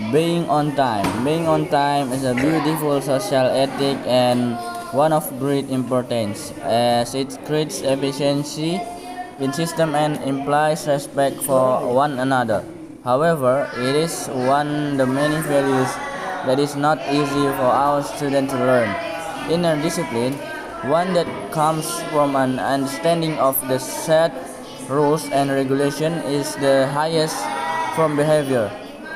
Being on time. Being on time is a beautiful social ethic and one of great importance as it creates efficiency in system and implies respect for one another. However, it is one the many values that is not easy for our students to learn. Inner discipline, one that comes from an understanding of the set rules and regulation is the highest form behavior.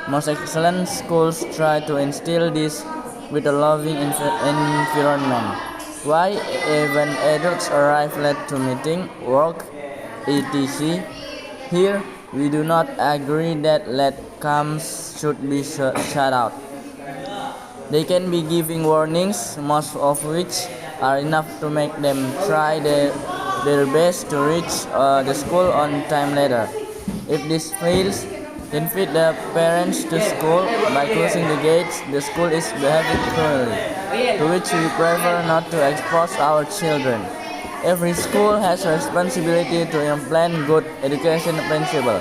Most excellent schools try to instill this with a loving environment. Why even adults arrive late to meeting, work, etc. Here, we do not agree that late comes should be shut out. They can be giving warnings, most of which are enough to make them try their best to reach the school on time later. If this fails, then feed the parents to school by closing the gates. The school is behaving cruelly, to which we prefer not to expose our children. Every school has a responsibility to implement good education principle,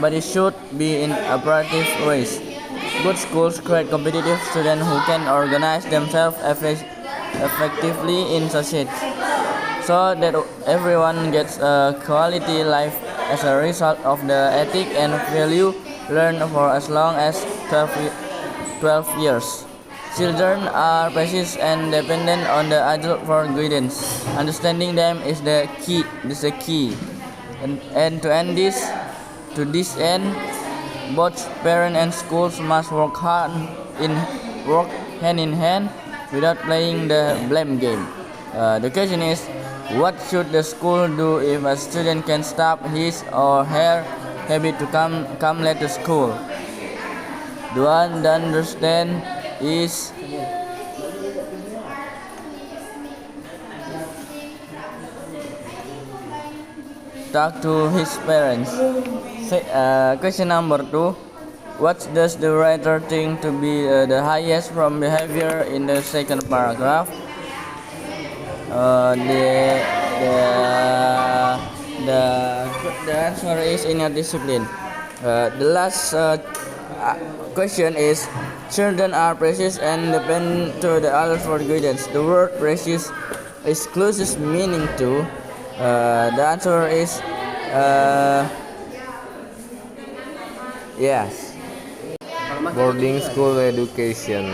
but it should be in operative ways. Good schools create competitive students who can organize themselves effectively in society, so that everyone gets a quality life as a result of the ethic and value learned for as long as 12 years. Children are precious and dependent on the adult for guidance. Understanding them is the key. This is the key. And to end this, to this end, both parents and schools must work hand in hand without playing the blame game. The question is, what should the school do if a student can stop his or her habit to come late to school? The one that understand is talk to his parents. Question number 2. What does the writer think to be the highest from behavior in the second paragraph? The, the, the answer is inner discipline. The last question is, children are precious and depend to the others for guidance. The word precious is closest meaning to. The answer is yes. Boarding school education.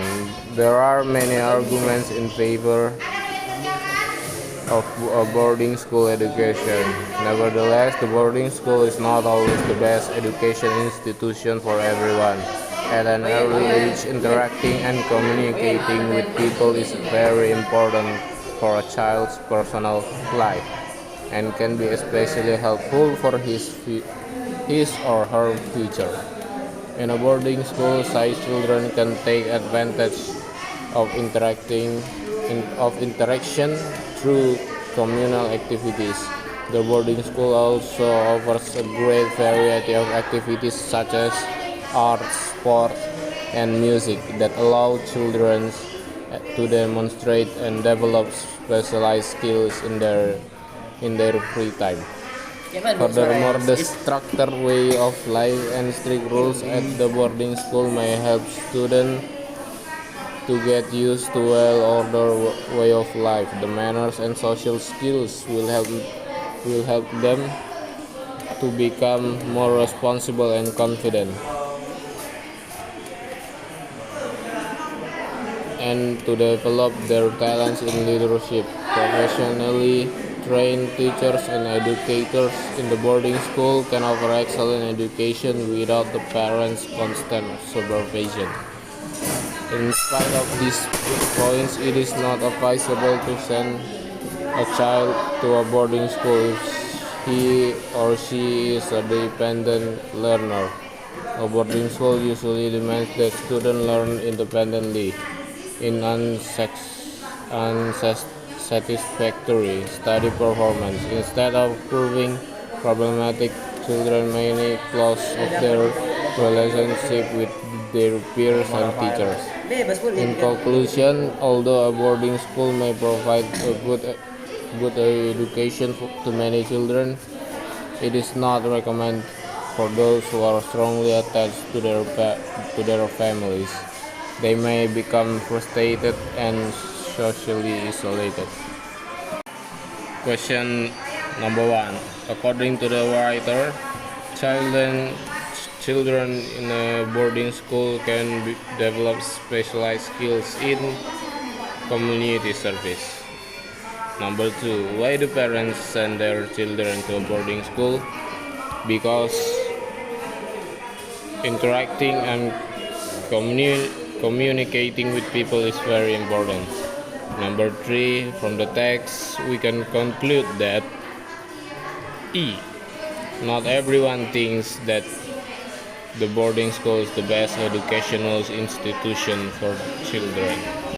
There are many arguments in favor of a boarding school education. Nevertheless, the boarding school is not always the best education institution for everyone. At an early age, interacting and communicating with people is very important for a child's personal life and can be especially helpful for his or her future. In a boarding school, such children can take advantage of interaction through communal activities. The boarding school also offers a great variety of activities such as art, sport, and music that allow children to demonstrate and develop specialized skills in their free time. Furthermore, the structured way of life and strict rules at the boarding school may help students to get used to well-ordered way of life. The manners and social skills will help them to become more responsible and confident, and to develop their talents in leadership. Professionally trained teachers and educators in the boarding school can offer excellent education without the parents' constant supervision. In spite of these points, it is not advisable to send a child to a boarding school if he or she is a dependent learner. A boarding school usually demands that students learn independently in unsatisfactory study performance. Instead of proving problematic, children may close off their relationship with their peers and teachers. In conclusion, although a boarding school may provide a good education to many children, it is not recommended For those who are strongly attached to their families, they may become frustrated and socially isolated. Question number one. According to the writer, children, children in a boarding school can develop specialized skills in community service. Number two. Why do parents send their children to a boarding school? Because interacting and communicating with people is very important. Number three, from the text, we can conclude that E. Not everyone thinks that the boarding school is the best educational institution for children.